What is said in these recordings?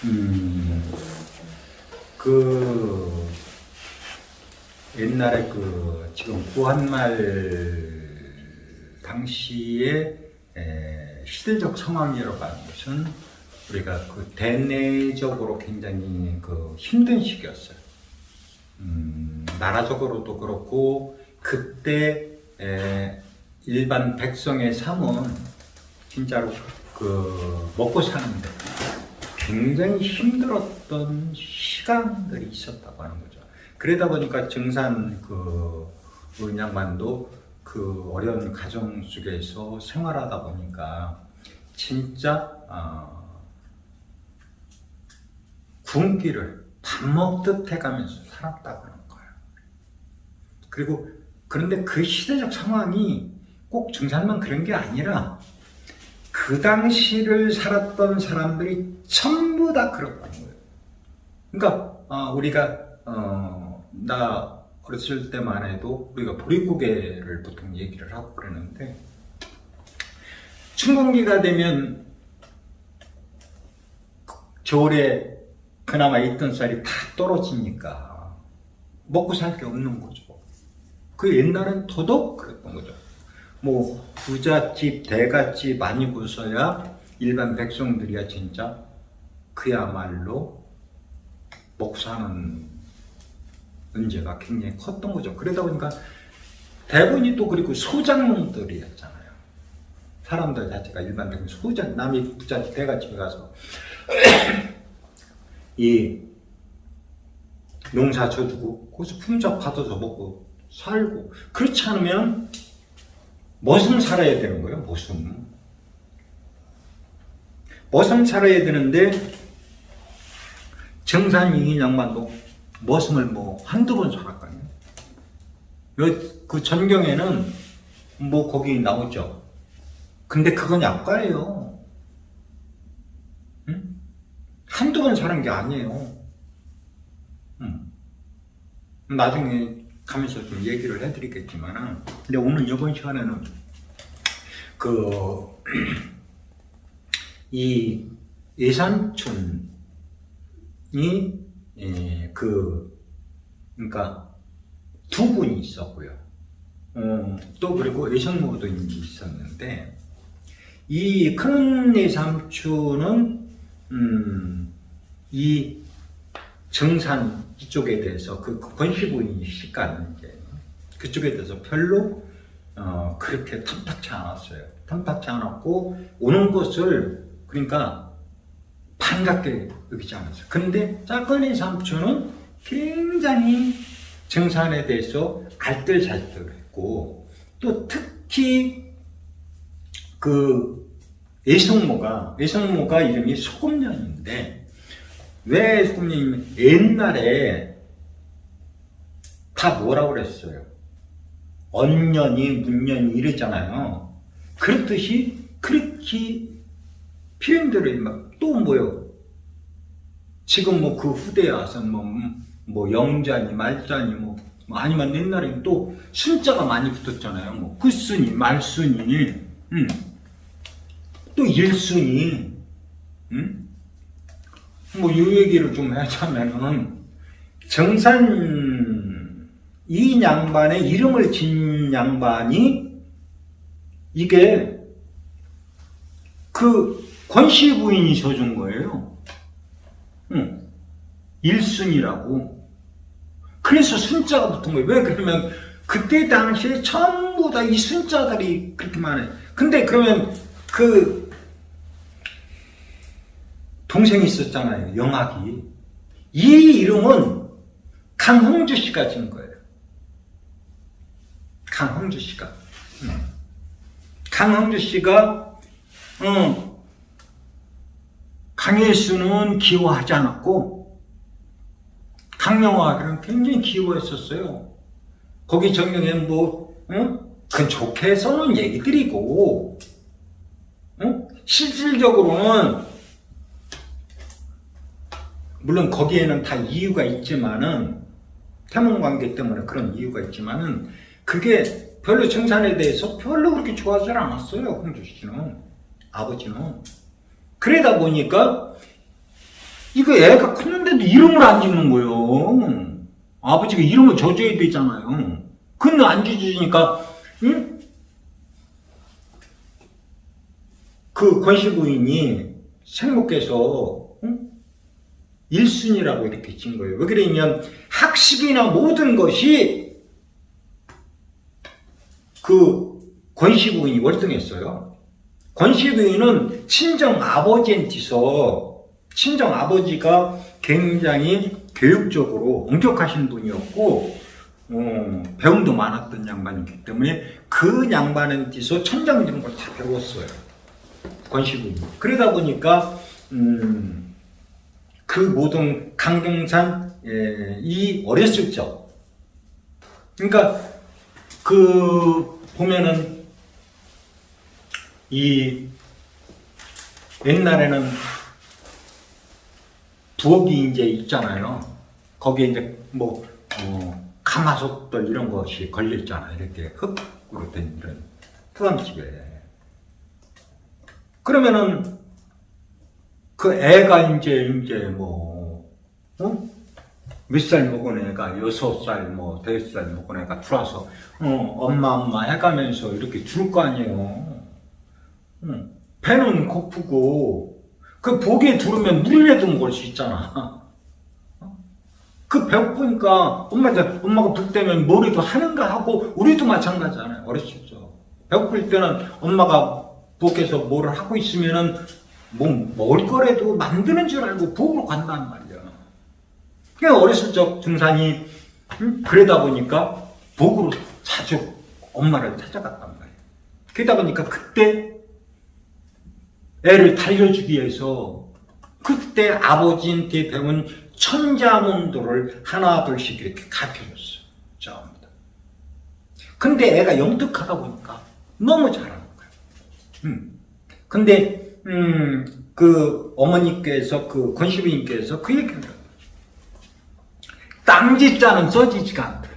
음, 그 옛날에 지금 구한말 당시에 시대적 상황이라고 하는 것은 우리가 대내적으로 굉장히 힘든 시기였어요. 나라적으로도 그렇고 그때 일반 백성의 삶은 진짜로 먹고 사는데 굉장히 힘들었던 시간들이 있었다고 하는 거죠. 그러다 보니까 정산 양반도 어려운 가정 속에서 생활하다 보니까 진짜 굶기를 밥 먹듯 해가면서 살았다고 하는 거예요. 그런데 그 시대적 상황이 꼭 정산만 그런 게 아니라 그 당시를 살았던 사람들이 전부 다 그렇다는 거예요. 그러니까 우리가 나 어렸을 때만 해도 우리가 보릿고개를 보통 얘기를 하고 그러는데 춘궁기가 되면 겨울에 그나마 있던 쌀이 다 떨어지니까 먹고 살 게 없는 거죠. 그 옛날엔 더더욱 그랬던 거죠. 뭐 부잣집, 대갓집 아니고서야 일반 백성들이야 진짜 그야말로 먹고 사는 문제가 굉장히 컸던 거죠. 그러다 보니까 대부분이 또 그리고 소작농들이었잖아요. 사람들 자체가 일반 백성 소작, 남이 부잣집, 대갓집에 가서 이 농사 져주고 거기서 품접 받아서 먹고 살고 그렇지 않으면 머슴 살아야 되는 거예요. 머슴 살아야 되는데 정산 이인 양반도 머슴을 뭐 한두 번 살았거든요. 그 전경에는 뭐 거기 나오죠. 근데 그건 약과예요. 응? 한두 번 사는 게 아니에요. 나중에 가면서 좀 얘기를 해드리겠지만은, 근데 오늘 이번 시간에는 이 예산춘이 그러니까 두 분이 있었고요. 또 그리고 예성모도 있었는데 이 큰 예삼춘은 이 정산 이쪽에 대해서 권시부인 시간 그쪽에 대해서 별로 그렇게 탐탁치 않았어요. 탐탁치 않았고 오는 것을 그러니까 반갑게 여기지 않았어요. 근데 작은 예삼춘은 굉장히 정산에 대해서 알뜰살뜰했고 또 특히 예성모가 이름이 소금년인데 왜 소금년이면 옛날에 다 뭐라고 그랬어요? 언년이 문년이 이랬잖아요. 그렇듯이 그렇게 표현들을 또 뭐요? 지금 뭐 그 후대에 와서 뭐 영자니 말자니 아니면 옛날에는 또 순자가 많이 붙었잖아요. 뭐 끝순이 말순이 또 일순이 뭐 이 얘기를 좀 하자면은 정산 이 양반의 이름을 진 양반이 이게 권씨 부인이 줘준 거예요. 일순이라고. 그래서 순자가 붙은 거예요. 왜 그러면 그때 당시에 전부 다 이 순자들이 그렇게 많아요. 근데 그러면 동생이 있었잖아요. 영학이. 이 이름은 강홍주 씨가 진 거예요. 강홍주 씨가. 강홍주 씨가 강예수는 기워하지 않았고 강명화는 굉장히 기워했었어요. 거기 정경에 그건 좋게 해서는 얘기들이고 실질적으로는 물론 거기에는 다 이유가 있지만은 태몽관계 때문에 그런 이유가 있지만은 그게 별로 정산에 대해서 별로 그렇게 좋아하지 않았어요. 홍주 씨는 아버지는. 그러다 보니까 이거 애가 컸는데도 이름을 안 짓는 거예요. 아버지가 이름을 줘줘야 되잖아요. 근데 안 지어주니까, 응? 그 권씨 부인이 생목께서, 응? 1순위라고 이렇게 진 거예요. 왜 그러냐면, 학식이나 모든 것이 그 권씨 부인이 월등했어요. 권씨 부인은 친정 아버지한테서, 친정 아버지가 굉장히 교육적으로 엄격하신 분이었고, 배움도 많았던 양반이기 때문에 그 양반한테서 천장 이런 걸 다 배웠어요. 권씨 부인이. 그러다 보니까, 그 모든 강경산, 이 어렸을 적. 그러니까, 보면은, 이, 옛날에는 부엌이 이제 있잖아요. 거기에 이제 가마솥들 이런 것이 걸려있잖아요. 이렇게 흙으로 된 이런 토담집에. 그러면은 그 애가 이제 몇 살 먹은 애가 6살, 5살 먹은 애가 들어와서 엄마 해가면서 이렇게 줄 거 아니에요. 배는 고프고 그 보기에 두르면 물이라도 먹을 수 있잖아. 그 배고프니까 엄마가 불 때면 뭐라도 하는가 하고 우리도 마찬가지잖아요. 어렸을 때 배고플 때는 엄마가 부엌에서 뭐를 하고 있으면은 뭐 먹을 거라도 만드는 줄 알고 부엌으로 간단 말이야. 그냥 어렸을 적 증산이 그러다 보니까 부엌으로 자주 엄마를 찾아갔단 말이야. 그러다 보니까 그때 애를 달려주기 위해서 그때 아버지한테 배운 천자문도를 하나 둘씩 이렇게 가르쳐줬어요. 처음부터. 근데 애가 영특하다 보니까 너무 잘하는 거예요. 근데 그 어머니께서 그 권씨부인께서 그 얘기를 해요. 땅짓자는 써지지가 않더래.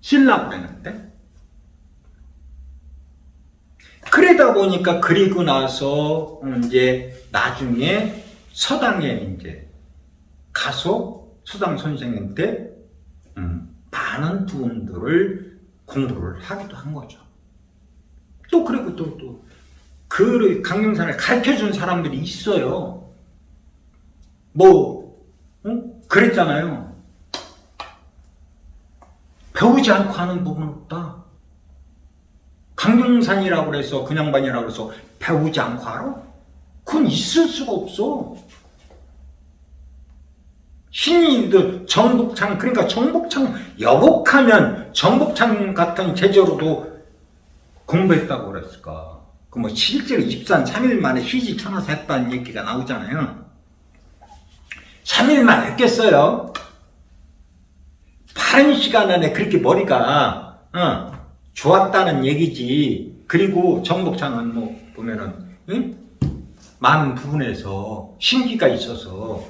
쓰려고 했는데. 그러다 보니까 그리고 나서 이제 나중에 서당에 이제 가서 서당 선생님한테 많은 부분들을 공부를 하기도 한 거죠. 또 그리고 또 그 강릉산을 가르쳐준 사람들이 있어요. 그랬잖아요. 배우지 않고 하는 부분은 없다. 강릉산이라고 해서 그냥반이라고 해서 배우지 않고 알아? 그건 있을 수가 없어. 신인들 정복창, 그러니까 정복창 여복하면 정복창 같은 제자로도 공부했다고 그랬을까? 실제로 입산 3일 만에 휴지 쳐놔서 했다는 얘기가 나오잖아요. 3일만 했겠어요? 빠른 시간 안에 그렇게 머리가 좋았다는 얘기지. 그리고 정복창은 보면은 많은 부분에서 신기가 있어서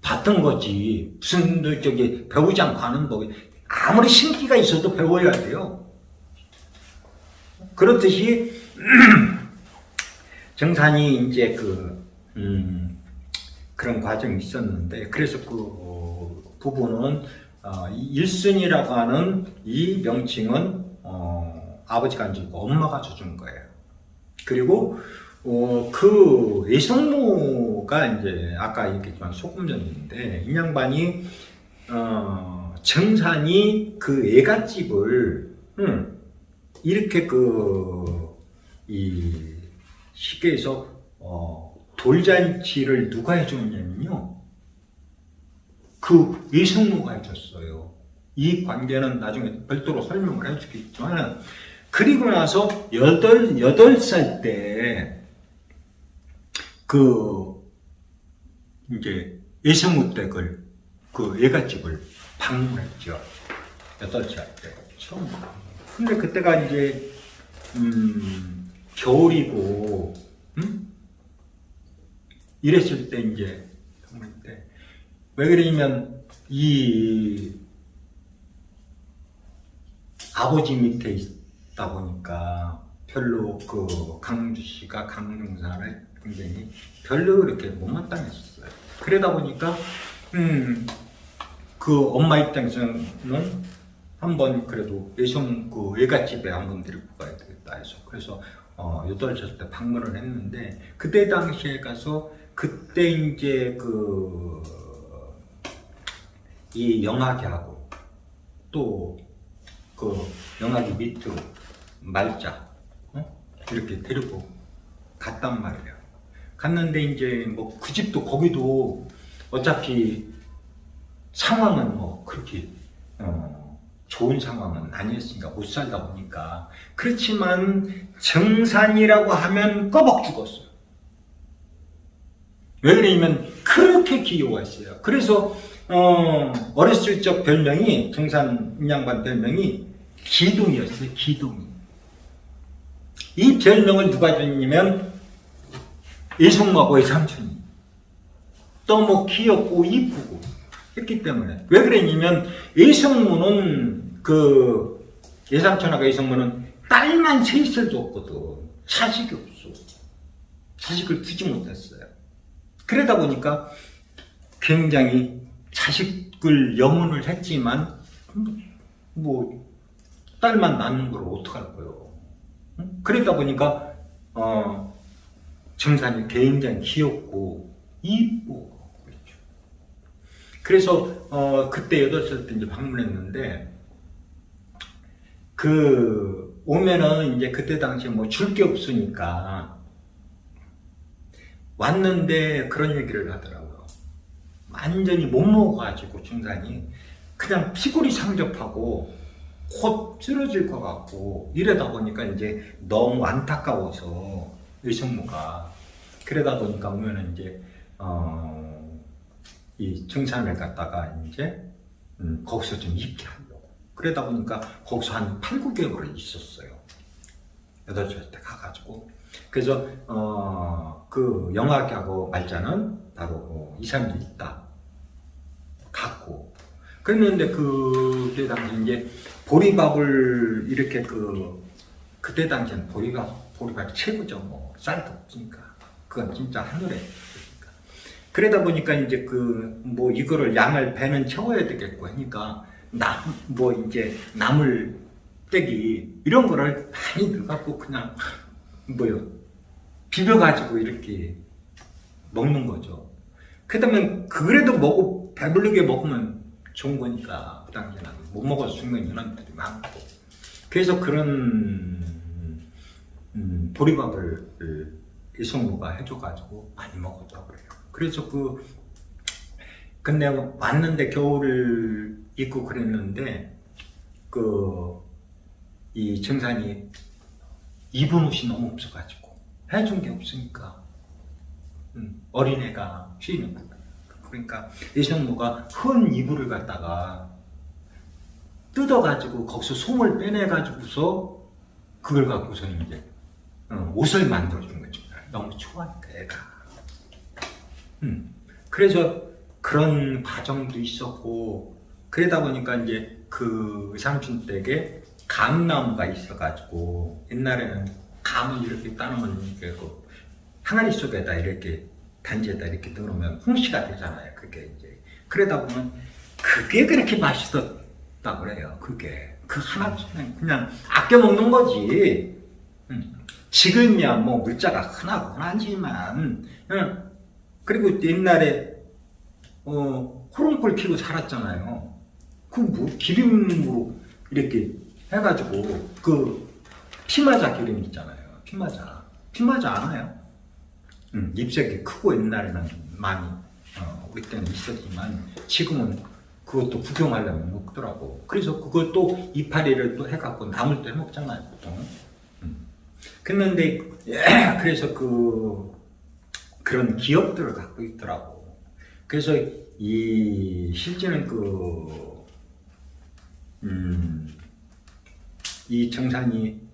봤던 거지. 무슨 배우지 않고 하는 거. 아무리 신기가 있어도 배워야 돼요. 그렇듯이 정산이 이제 그런 과정이 있었는데, 그래서 그 부분은 일순이라고 하는 이 명칭은 아버지가 안 주고 엄마가 줘준 거예요. 그리고 그 예성모가 이제 아까 얘기했지만 소금전인데, 이 양반이 정산이 그 애갓집을 이렇게 이 시계에서 돌잔치를 누가 해줬냐면요, 그 예성모가 해줬어요. 이 관계는 나중에 별도로 설명을 해주겠지만, 그리고 나서 8살 때 이제 예성모 댁을 애갓집을 방문했죠. 8살 때 처음. 근데 그때가 이제 겨울이고 이랬을 때 이제 왜 그러냐면 이 아버지 밑에 있다 보니까 별로 강주시가 강릉산을 굉장히 별로 그렇게 못마땅했었어요. 그러다 보니까 그 엄마 입장에서는 한번 그래도 외손 그 외갓집에 한번 데리고 가야 되겠다 해서 그래서 8살 때 방문을 했는데 그때 당시에 가서 그때 이제 이 영아기하고 또 그 영아기 밑으로 말자 이렇게 데리고 갔단 말이에요. 갔는데 이제 뭐 그 집도 거기도 어차피 상황은 뭐 그렇게 좋은 상황은 아니었으니까 못 살다 보니까 그렇지만 정산이라고 하면 꺼벅 죽었어요. 왜 그러냐면 그렇게 귀여웠어요. 그래서 어렸을 적 별명이 정산 인양반 별명이 기둥이었어요. 기둥이. 이 별명을 누가 줬냐면 이승모하고 삼촌이 너무 귀엽고 이쁘고 했기 때문에. 왜 그랬냐면 이승모는 그 예삼촌하고 이승모는 딸만 셋을 줬거든. 자식이 없어. 자식을 두지 못했어요. 그러다 보니까 굉장히 자식을 염원을 했지만 뭐 딸만 낳는 걸 어떡할 거예요. 응? 그러다 보니까 정산이 굉장히 귀엽고 이쁘고 그렇죠. 그래서 그때 8살 때 이제 방문했는데 그 오면은 이제 그때 당시에 뭐 줄 게 없으니까 왔는데 그런 얘기를 하더라고요. 완전히 못 먹어가지고 정산이 그냥 피골이 상접하고 곧 쓰러질 것 같고 이러다 보니까 이제 너무 안타까워서 의성무가 그러다 보니까 오면은 이제 이 정산을 갖다가 이제 거기서 좀 있게 하려고 그러다 보니까 거기서 한 8, 9개월을 있었어요. 8살 때 가가지고 그래서 그 영아기하고 말자는 바로 2, 3일 있다 갔고 그랬는데 그때 당시 이제 보리밥을 이렇게 그때 당시엔 보리밥이 최고죠. 뭐 쌀도 없으니까 그건 진짜 하늘에 있으니까. 그러다 보니까 이제 뭐 이거를 양을 배는 채워야 되겠고 하니까 뭐 이제 나물 떼기 이런 거를 많이 넣어갖고 그냥 비벼가지고 이렇게 먹는 거죠. 그다음에 그래도 배부르게 먹으면 좋은 거니까 그 당시에는 못 먹어서 죽는 인원들이 많고 그래서 그런 보리밥을 이성무가 해줘가지고 많이 먹었다고 그래요. 그래서 근데 왔는데 겨울을 입고 그랬는데 이 정산이 입은 옷이 너무 없어가지고 해준 게 없으니까 어린애가 쉬는 거야. 그러니까 이성무가 큰 이불을 갖다가 뜯어가지고 거기서 솜을 빼내가지고서 그걸 갖고서 이제 옷을 만들어준 거죠. 너무 좋아하니까 애가. 그래서 그런 과정도 있었고 그러다 보니까 이제 그 삼촌 댁에 감나무가 있어가지고 옛날에는 감을 이렇게 따놓으면 이렇게 항아리 속에다 이렇게 단지에다 이렇게 넣으면 홍시가 되잖아요. 그게 이제 그러다 보면 그게 그렇게 맛있었다 그래요. 그게 그 하나쯤은 그냥 아껴 먹는 거지. 지금이야 뭐 물자가 흔하지만 그리고 옛날에 호롱불 피고 살았잖아요. 그 뭐 기름으로 이렇게 해가지고 피마자 기름 있잖아요. 피마자 아나요? 잎색이 크고 옛날에는 많이 우리 때는 있었지만 지금은 그것도 구경하려면 먹더라고. 그래서 그것도 이파리를 또 해갖고 나물 또 해먹잖아요 보통. 그런데 그래서 그런 기억들을 갖고 있더라고. 그래서 실제는 이 정산이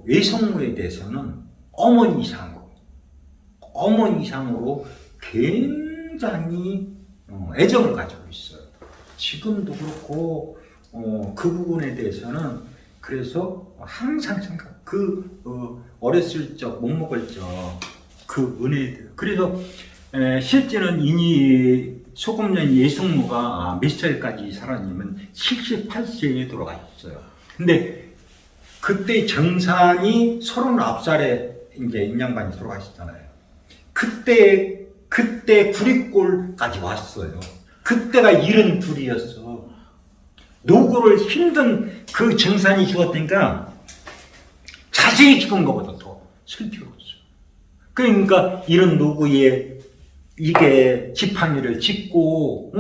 외숙모에 대해서는 어머니 이상으로 굉장히 애정을 가지고 있어요. 지금도 그렇고 그 부분에 대해서는 그래서 항상 어렸을 적 못 먹을 적 그 은혜들. 그래서 실제는 이 소금년 예숙모가 몇 살까지 살았냐면 78세에 돌아가셨어요. 근데 그때 정산이 39살에 이제 인양반이 돌아가셨잖아요. 그때 구리골까지 왔어요. 그때가 72이었어. 노고를 힘든 그 정산이 죽었으니까 자세히 죽은 것보다 더 슬피웠어요. 그러니까 이런 노고에 이게 지팡이를 짚고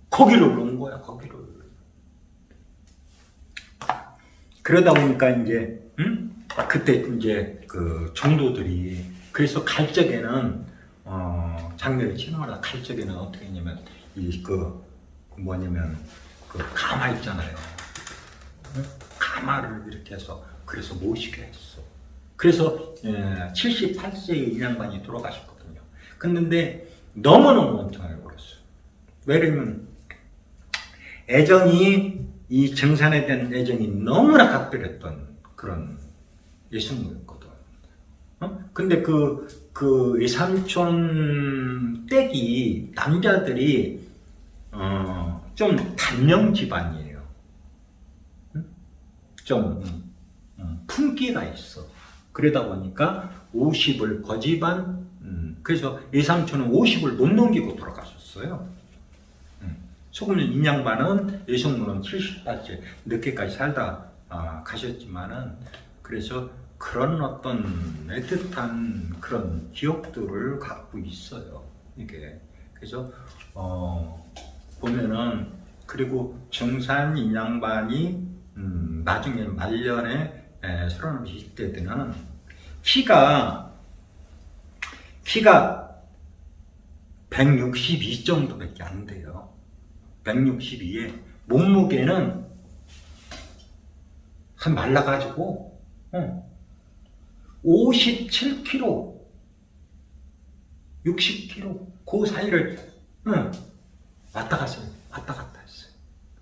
거기를 놓은 거야. 거기를. 그러다 보니까 이제 그때 이제 그 정도들이 그래서 갈 적에는 장례를 치르마다 갈 적에는 어떻게 했냐면 뭐냐면 그 가마 있잖아요. 가마를 이렇게 해서 그래서 모시게 했어. 그래서 78세의 인양반이 돌아가셨거든요. 근데 너무너무 원통하게 울었어요. 왜냐면 애정이 이 정산에 대한 애정이 너무나 각별했던 그런 예수님이었거든. 근데 그 삼촌 댁이 남자들이 좀 단명 집안이에요. 좀 품기가 있어. 그러다 보니까 50을 거지반 그래서 예삼촌은 50을 못 넘기고 돌아가셨어요. 소금년 인양반은 예숙모는 78세 늦게까지 살다 가셨지만은 그래서 그런 어떤 애틋한 그런 기억들을 갖고 있어요. 이게 그래서 보면은 그리고 정산 인양반이 나중에 말년에 30대 때는 키가 162 정도밖에 안 돼요. 162에 몸무게는 한 말라가지고 57kg, 60kg 그 사이를 왔다 갔다 했어요.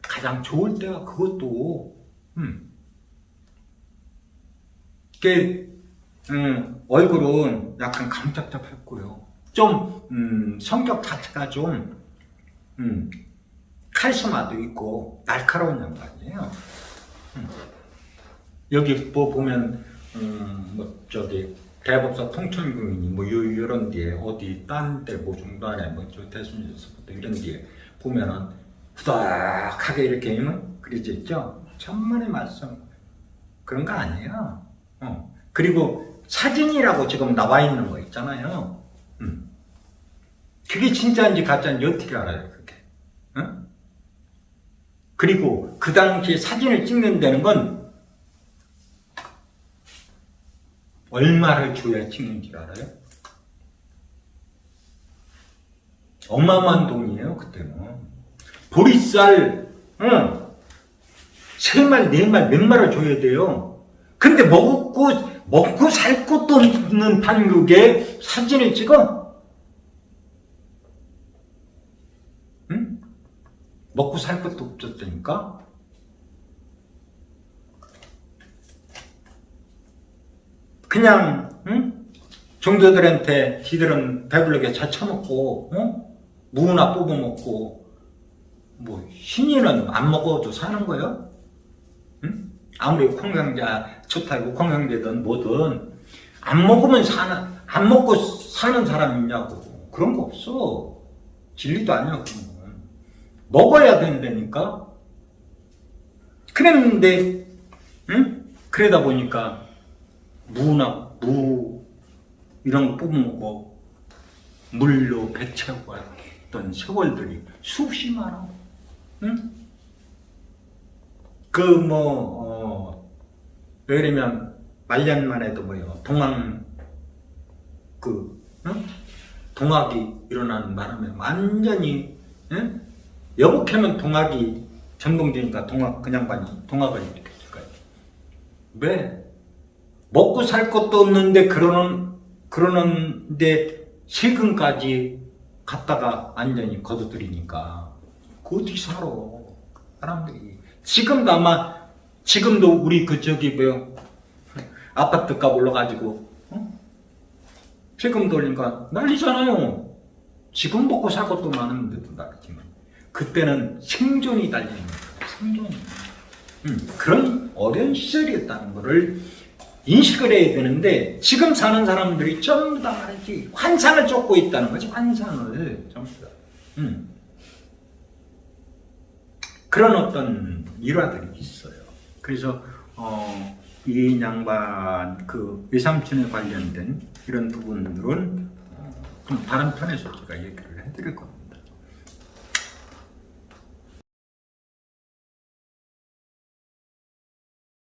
가장 좋을 때가 그것도 얼굴은 약간 감짝잡했고요. 좀 성격 자체가 좀 카리스마도 있고 날카로운 양반이에요. 여기 뭐 보면 뭐 저기 대법사 통천궁이니 뭐 이런 데에 어디 딴 데 뭐 중단에 뭐저 대순에서부터 이런 데에 보면은 후닥하게 이렇게 그려져 있죠. 천만의 말씀 그런 거 아니에요. 그리고 사진이라고 지금 나와 있는 거 있잖아요. 그게 진짜인지 가짜인지 어떻게 알아요, 그게? 그리고 그 당시에 사진을 찍는다는 건 얼마를 줘야 찍는지 알아요? 어마어마한 돈이에요, 그때는. 보리쌀, 3말, 4말, 몇 말을 줘야 돼요. 근데 먹고 살 것도 없는 판국에 사진을 찍어? 먹고 살 것도 없었다니까? 그냥, 종도들한테 지들은 배불르게 잘 처먹고, 무나 뽑아먹고, 뭐, 신이는 안 먹어도 사는 거예요? 아무리 콩강자 좋다고 콩강제든 뭐든, 안 먹고 사는 사람이 있냐고. 그런 거 없어. 진리도 아니야, 그런 건. 먹어야 된다니까? 그랬는데, 그러다 보니까, 무, 이런 거 뽑아먹고, 물로 배 채우고 했던 세월들이 수없이 많아. 왜냐면, 말년만 해도 동학이 일어나는 바람에 완전히, 여복하면 동학이 전공되니까 동학을 일으켰을까요? 왜? 먹고 살 것도 없는데 그러는데 세금까지 갖다가 완전히 거둬들이니까 그 어떻게 살아 사람들이. 지금도 우리 아파트 값 올라가지고 세금 돌리니까 난리잖아요. 지금 먹고 살 것도 많은데도 난리지만 그때는 생존이 달리는 거예요. 생존이. 그런 어려운 시절이었다는 것을 인식을 해야 되는데 지금 사는 사람들이 전부 다 말이지 환상을 쫓고 있다는 거지. 환상을 전부 다. 그런 어떤 일화들이 있어요. 그래서 이 양반 그 외삼촌에 관련된 이런 부분들은 좀 다른 편에서 제가 얘기를 해드릴 겁니다.